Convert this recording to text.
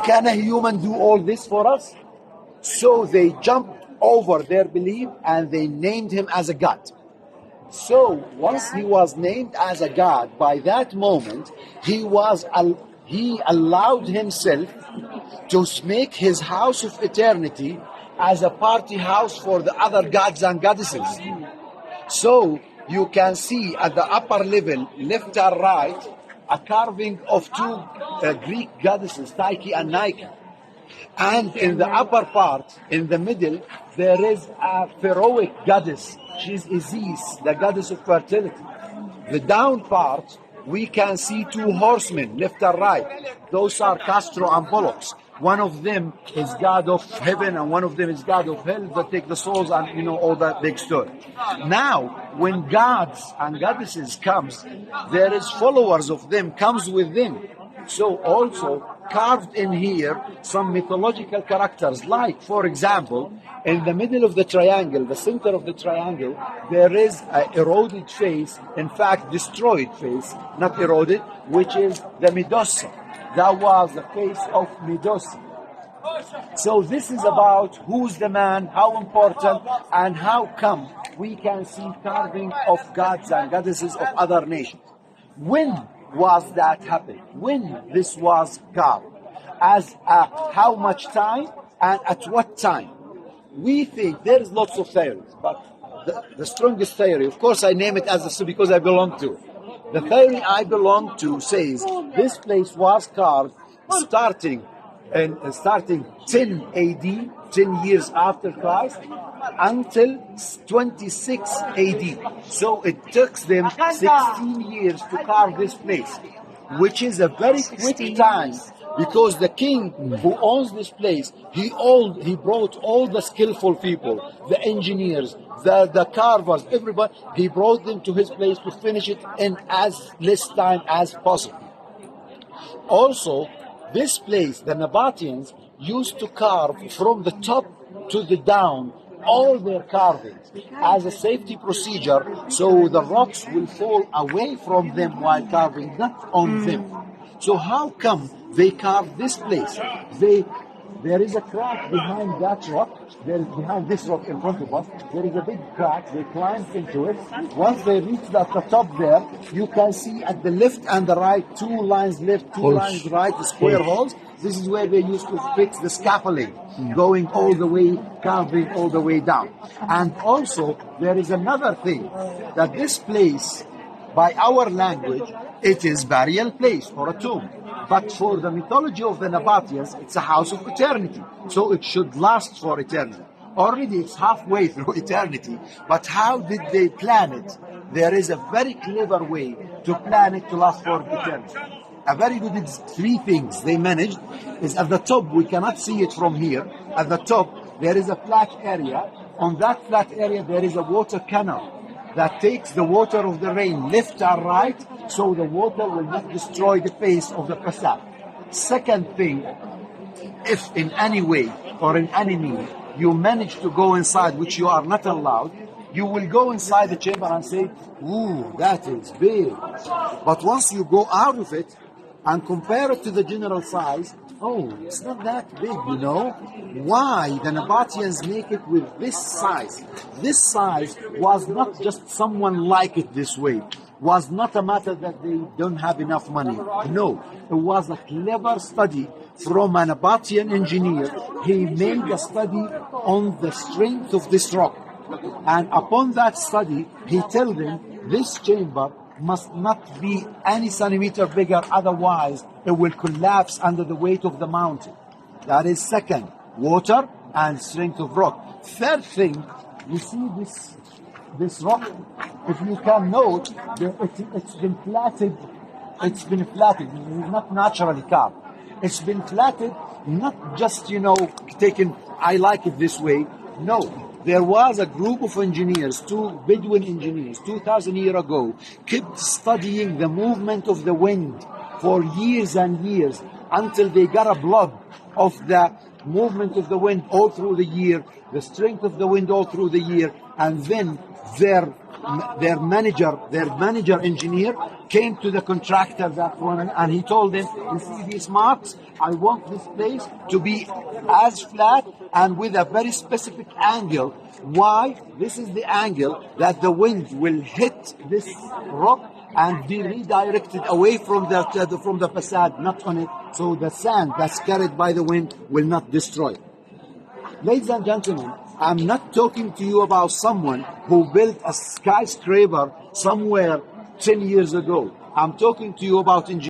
Can a human do all this for us? So they jumped over their belief and they named him as a god. So once he was named as a god, by that moment he allowed himself to make his house of eternity as a party house for the other gods and goddesses. So you can see at the upper level, left and right, a carving of two Greek goddesses, Tyche and Nike. And in the upper part, in the middle, there is a pharaohic goddess. She's Isis, the goddess of fertility. The down part, we can see two horsemen, left and right. Those are Castro and Pollux. One of them is God of heaven and one of them is God of hell that take the souls and all that big story. Now, when gods and goddesses comes, there is followers of them comes with them. So also carved in here some mythological characters, like for example, in the middle of the triangle, the center of the triangle, there is an eroded face, in fact destroyed face, not eroded, which is the Medusa. That was the face of Medusa. So this is about who's the man, how important, and how come we can see carving of gods and goddesses of other nations. When was that happening? When this was carved? As how much time and at what time? We think there's lots of theories, but the strongest theory, of course I name it as this because I belong to it. The theory I belong to says this place was carved starting 10 AD, 10 years after Christ, until 26 AD. So it took them 16 years to carve this place, which is a very quick time, because the king who owns this place, he brought all the skillful people, the engineers, the carvers, everybody, he brought them to his place to finish it in as less time as possible. Also, this place, the Nabateans used to carve from the top to the down all their carvings as a safety procedure, so the rocks will fall away from them while carving, not on them. So how come they carved this place? There is a crack behind that rock. Behind this rock in front of us, there is a big crack. They climbed into it. Once they reached at the top there, you can see at the left and the right, two lines left, two lines right, the square holes. This is where they used to fix the scaffolding, going all the way, carving all the way down. And also, there is another thing, that this place, by our language, it is burial place or a tomb. But for the mythology of the Nabateans, it's a house of eternity. So it should last for eternity. Already it's halfway through eternity. But how did they plan it? There is a very clever way to plan it to last for eternity. A very good three things they managed is at the top, we cannot see it from here. At the top, there is a flat area. On that flat area, there is a water canal that takes the water of the rain left and right, so the water will not destroy the face of the facade. Second thing, if in any way or in any means you manage to go inside, which you are not allowed, you will go inside the chamber and say, ooh, that is big. But once you go out of it and compare it to the general size, oh, it's not that big, Why the Nabateans make it with this size? This size was not just someone like it this way. Was not a matter that they don't have enough money. No, it was a clever study from a Nabatean engineer. He made a study on the strength of this rock. And upon that study, he told them this chamber must not be any centimeter bigger, otherwise it will collapse under the weight of the mountain. That is second, water and strength of rock. Third thing, you see this rock, if you can note, it's been flatted. It's not naturally carved. It's been flatted, not just, taken, I like it this way. No. There was a group of engineers, two Bedouin engineers, 2,000 years ago, kept studying the movement of the wind for years and years until they got a blood of the movement of the wind all through the year, the strength of the wind all through the year, and then their manager engineer came to the contractor that one, and he told him, you see these marks? I want this place to be as flat and with a very specific angle. Why? This is the angle that the wind will hit this rock and be redirected away from the facade, not on it, so the sand that's carried by the wind will not destroy it. Ladies and gentlemen, I'm not talking to you about someone who built a skyscraper somewhere 10 years ago. I'm talking to you about engineers